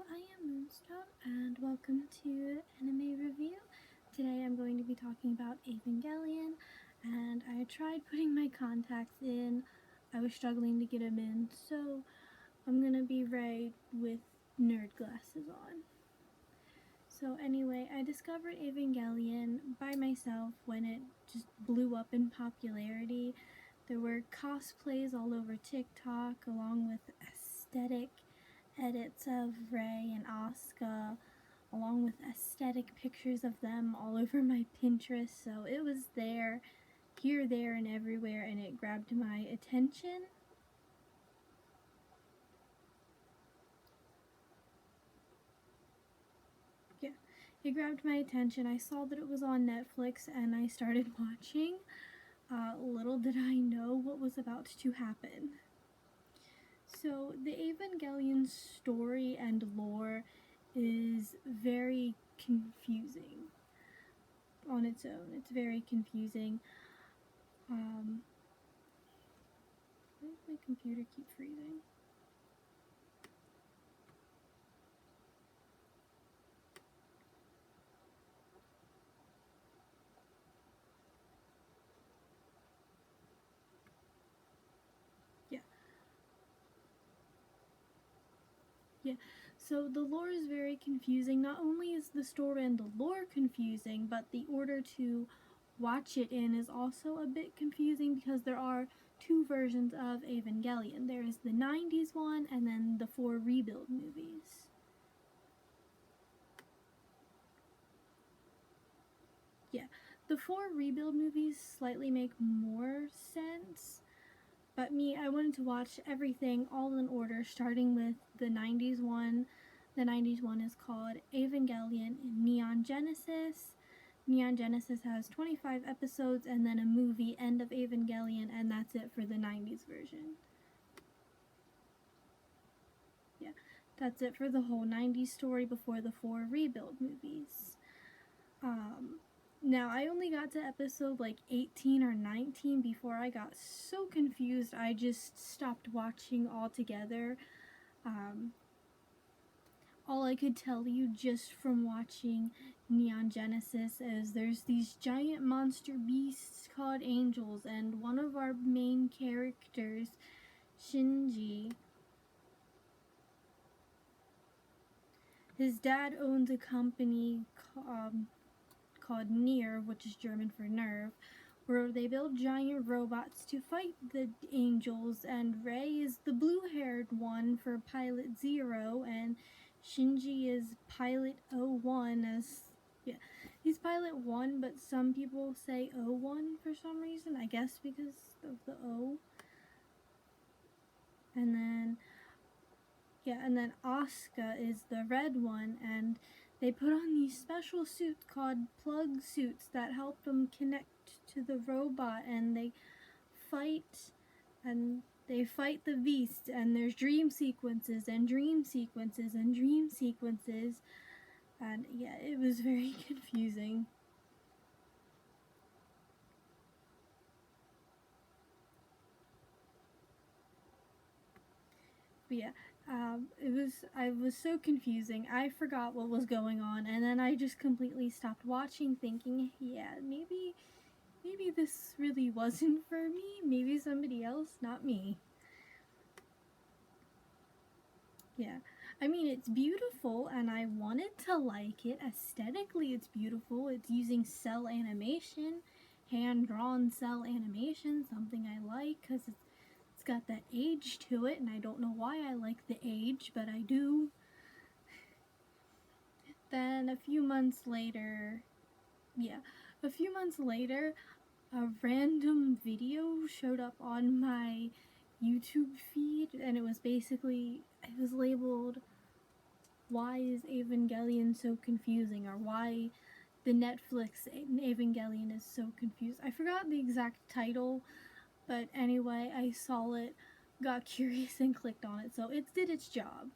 I am Moonstone, and welcome to Anime Review. Today I'm going to be talking about Evangelion, and I tried putting my contacts in. I was struggling to get them in, so I'm gonna be right with nerd glasses on. So anyway, I discovered Evangelion by myself when it just blew up in popularity. There were cosplays all over TikTok, along with aesthetic edits of Rei and Asuka, along with aesthetic pictures of them all over my Pinterest. So it was there, here, there, and everywhere, and it grabbed my attention. Yeah, it grabbed my attention. I saw that it was on Netflix and I started watching. Little did I know what was about to happen. So, the Evangelion story and lore is very confusing on its own. It's very confusing. Why does my computer keep freezing? Yeah, so the lore is very confusing. Not only is the story and the lore confusing, but the order to watch it in is also a bit confusing because there are two versions of Evangelion. There is the 90s one and then the 4 rebuild movies. Yeah, the 4 rebuild movies slightly make more sense. But I wanted to watch everything all in order, starting with the 90s one. The 90s one is called Evangelion Neon Genesis. Neon Genesis has 25 episodes and then a movie, End of Evangelion, and that's it for the 90s version. Yeah, that's it for the whole 90s story before the 4 rebuild movies. Now, I only got to episode like 18 or 19 before I got so confused I just stopped watching altogether. All I could tell you just from watching Neon Genesis is there's these giant monster beasts called angels, and one of our main characters, Shinji, his dad owns a company called Nier, which is German for nerve, where they build giant robots to fight the angels, and Rei is the blue-haired one for Pilot Zero, and Shinji is Pilot 01 he's Pilot 1, but some people say 01 for some reason, I guess because of the O. And then Asuka is the red one, and they put on these special suits called plug suits that help them connect to the robot, and they fight the beast, and there's dream sequences and dream sequences and dream sequences, and yeah, it was very confusing. But yeah, I was so confusing. I forgot what was going on, and then I just completely stopped watching, thinking, yeah, maybe this really wasn't for me. Maybe somebody else, not me. Yeah, I mean, it's beautiful, and I wanted to like it. Aesthetically, it's beautiful. It's using cell animation, hand-drawn cell animation, something I like because it's got that age to it, and I don't know why I like the age, but I do. Then a few months later, a random video showed up on my YouTube feed, and it was labeled, "Why is Evangelion so confusing?" or "Why the Netflix Evangelion is so confused." I forgot the exact title, but anyway, I saw it, got curious, and clicked on it, so it did its job.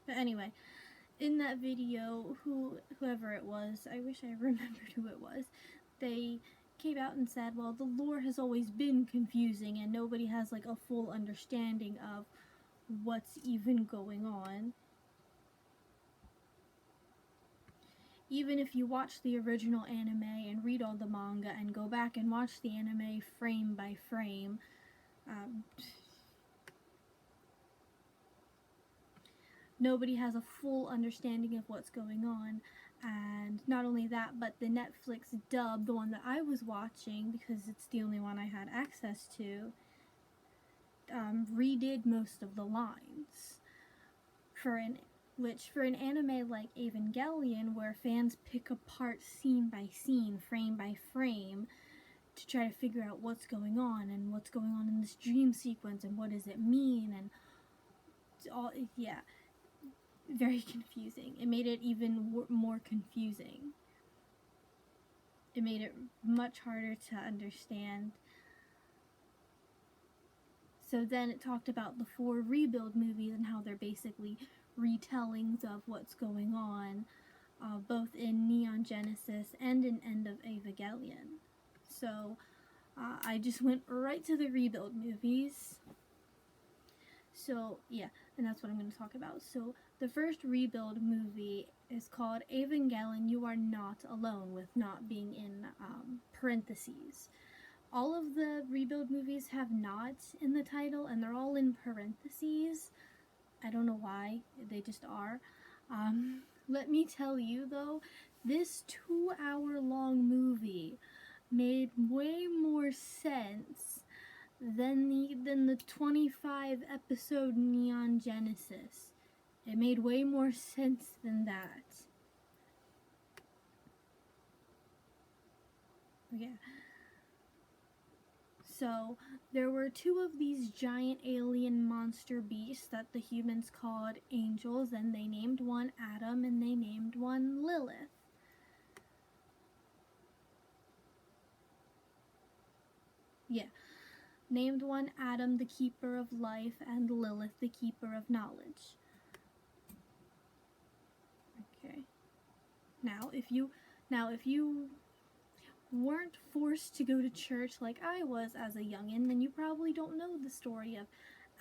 But anyway, in that video, whoever it was, I wish I remembered who it was, they came out and said, well, the lore has always been confusing and nobody has like a full understanding of what's even going on. Even if you watch the original anime and read all the manga and go back and watch the anime frame by frame, nobody has a full understanding of what's going on. And not only that, but the Netflix dub, the one that I was watching, because it's the only one I had access to, redid most of the lines. For an anime like Evangelion, where fans pick apart scene by scene, frame by frame, to try to figure out what's going on and what's going on in this dream sequence and what does it mean, and all, yeah, very confusing. It made it even more confusing. It made it much harder to understand. So then it talked about the 4 Rebuild movies and how they're basically retellings of what's going on, both in Neon Genesis and in End of Evangelion. So I just went right to the Rebuild movies. So yeah, and that's what I'm going to talk about. So the first Rebuild movie is called Evangelion You Are Not Alone, with not being in parentheses. All of the Rebuild movies have not in the title, and they're all in parentheses. I don't know why, they just are. Let me tell you though, this 2-hour-long movie made way more sense than the 25-episode Neon Genesis. It made way more sense than that. Yeah. So, there were 2 of these giant alien monster beasts that the humans called angels, and they named one Adam and they named one Lilith. Yeah. Named one Adam, the keeper of life, and Lilith, the keeper of knowledge. Okay. Now, if you weren't forced to go to church like I was as a youngin', then you probably don't know the story of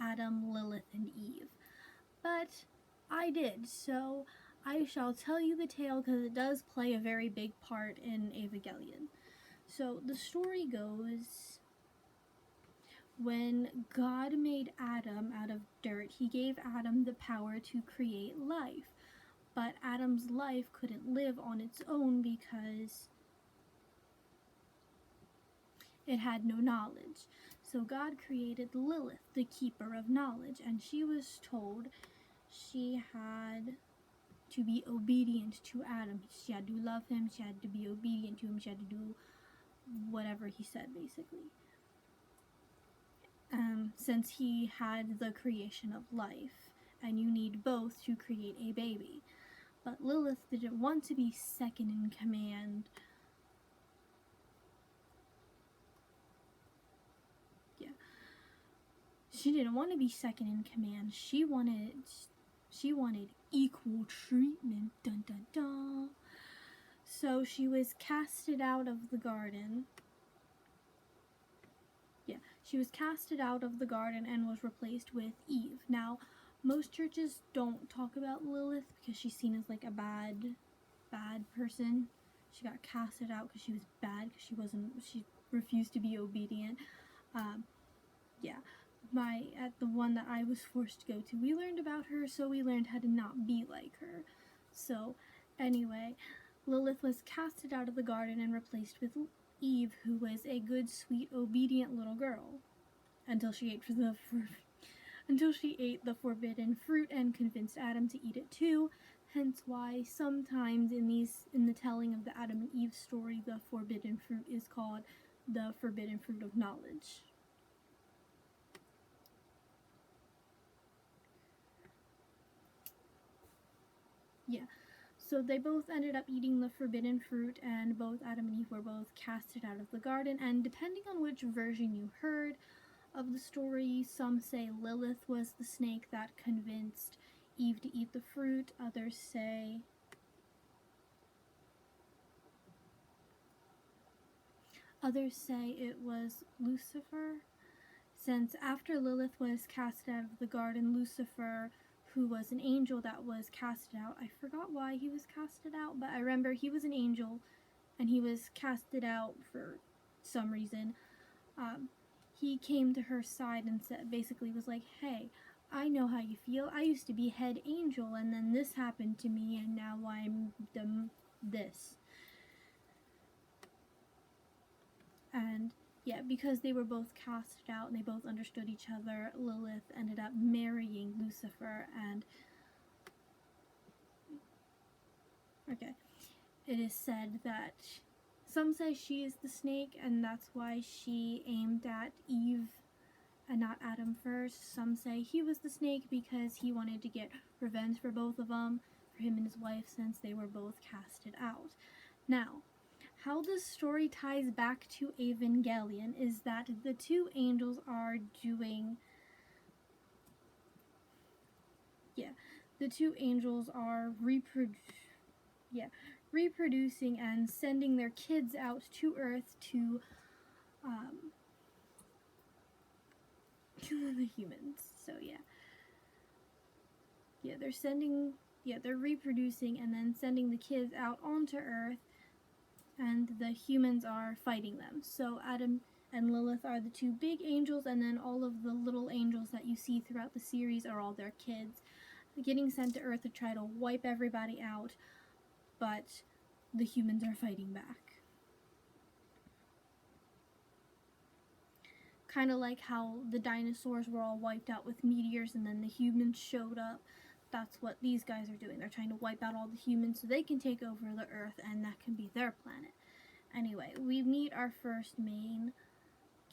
Adam, Lilith, and Eve. But I did, so I shall tell you the tale because it does play a very big part in Evangelion. So the story goes, when God made Adam out of dirt, he gave Adam the power to create life. But Adam's life couldn't live on its own because it had no knowledge. So God created Lilith, the keeper of knowledge, and she was told she had to be obedient to Adam. She had to love him, she had to be obedient to him, she had to do whatever he said, basically. Since he had the creation of life, and you need both to create a baby. But Lilith didn't want to be second in command. Yeah. She didn't want to be second in command. She wanted equal treatment. Dun dun dun. So she was casted out of the garden. Yeah, she was casted out of the garden and was replaced with Eve. Now, most churches don't talk about Lilith because she's seen as like a bad person. She got casted out because she was bad, because she refused to be obedient. Yeah, at the one that I was forced to go to, we learned about her, so we learned how to not be like her. So, anyway, Lilith was casted out of the garden and replaced with Eve, who was a good, sweet, obedient little girl, until she ate the forbidden fruit and convinced Adam to eat it too. Hence why sometimes in the telling of the Adam and Eve story, the forbidden fruit is called the forbidden fruit of knowledge. Yeah. So they both ended up eating the forbidden fruit, and both Adam and Eve were both casted out of the garden. And depending on which version you heard of the story, some say Lilith was the snake that convinced Eve to eat the fruit. Others say Others say it was Lucifer, since after Lilith was cast out of the garden, Lucifer, who was an angel that was casted out, I forgot why he was casted out, but I remember he was an angel and he was casted out for some reason. He came to her side and said, basically was like, hey, I know how you feel. I used to be head angel and then this happened to me and now I'm this. And yeah, because they were both casted out and they both understood each other, Lilith ended up marrying Lucifer. And okay, it is said that some say she is the snake and that's why she aimed at Eve and not Adam first. Some say he was the snake because he wanted to get revenge for both of them, for him and his wife, since they were both casted out. Now, how this story ties back to Evangelion is that the two angels are doing, the two angels are reproducing and sending their kids out to Earth to kill the humans. So they're reproducing and then sending the kids out onto Earth, and the humans are fighting them. So Adam and Lilith are the two big angels, and then all of the little angels that you see throughout the series are all their kids, getting sent to Earth to try to wipe everybody out, but the humans are fighting back. Kind of like how the dinosaurs were all wiped out with meteors and then the humans showed up. That's what these guys are doing. They're trying to wipe out all the humans so they can take over the Earth and that can be their planet. Anyway, we meet our first main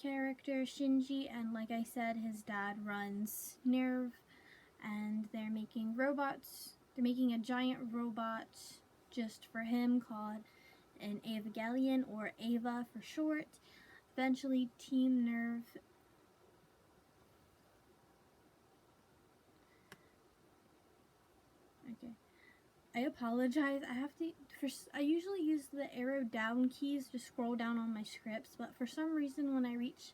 character, Shinji, and like I said, his dad runs Nerve, and they're making robots. They're making a giant robot just for him called an evangelion, or Ava for short. Eventually, Team Nerve I apologize. I usually use the arrow down keys to scroll down on my scripts, but for some reason when I reach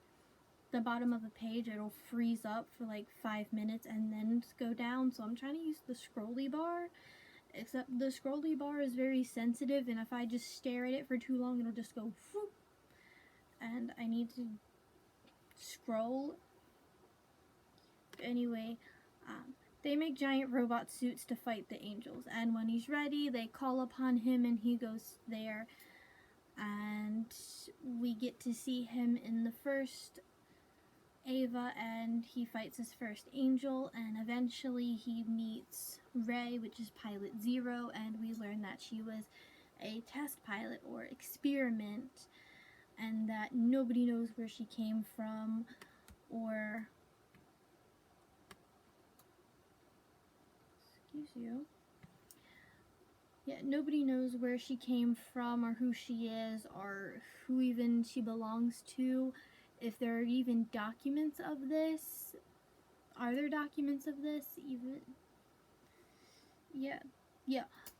the bottom of a page, it'll freeze up for like 5 minutes and then go down. So I'm trying to use the scrolly bar, except the scrolly bar is very sensitive, and if I just stare at it for too long, it'll just go whoop, and I need to scroll. Anyway, they make giant robot suits to fight the angels, and when he's ready, they call upon him and he goes there, and we get to see him in the first Ava, and he fights his first angel, and eventually he meets Rei, which is Pilot Zero, and we learn that she was a test pilot or experiment, and that nobody knows where she came from, or nobody knows where she came from or who she is or who even she belongs to. If there are even documents of this. Are there documents of this even? Yeah.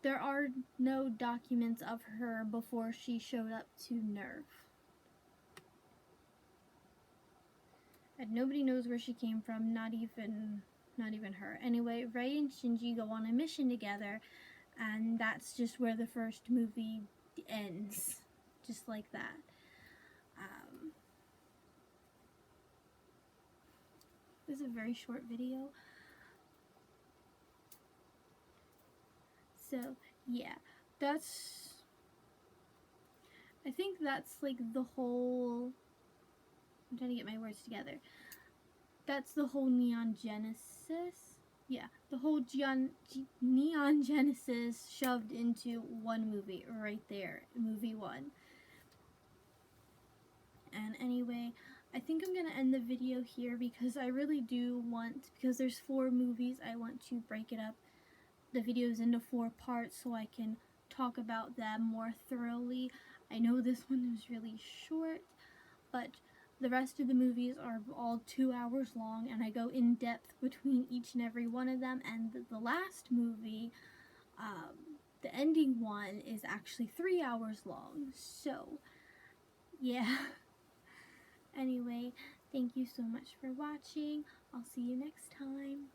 There are no documents of her before she showed up to Nerve. And nobody knows where she came from, not even her. Anyway, Rei and Shinji go on a mission together, and that's just where the first movie ends. Just like that. This is a very short video. So, yeah. I think that's like the whole... I'm trying to get my words together. That's the whole Neon Genesis. Yeah, the whole Neon Genesis shoved into one movie right there, movie 1. And anyway, I think I'm gonna end the video here because I really do want, because there's 4 movies, I want to break it up, the videos into 4 parts so I can talk about them more thoroughly. I know this one is really short, but the rest of the movies are all 2 hours long, and I go in depth between each and every one of them, and the last movie, the ending one, is actually 3 hours long. So Yeah. Anyway, thank you so much for watching. I'll see you next time.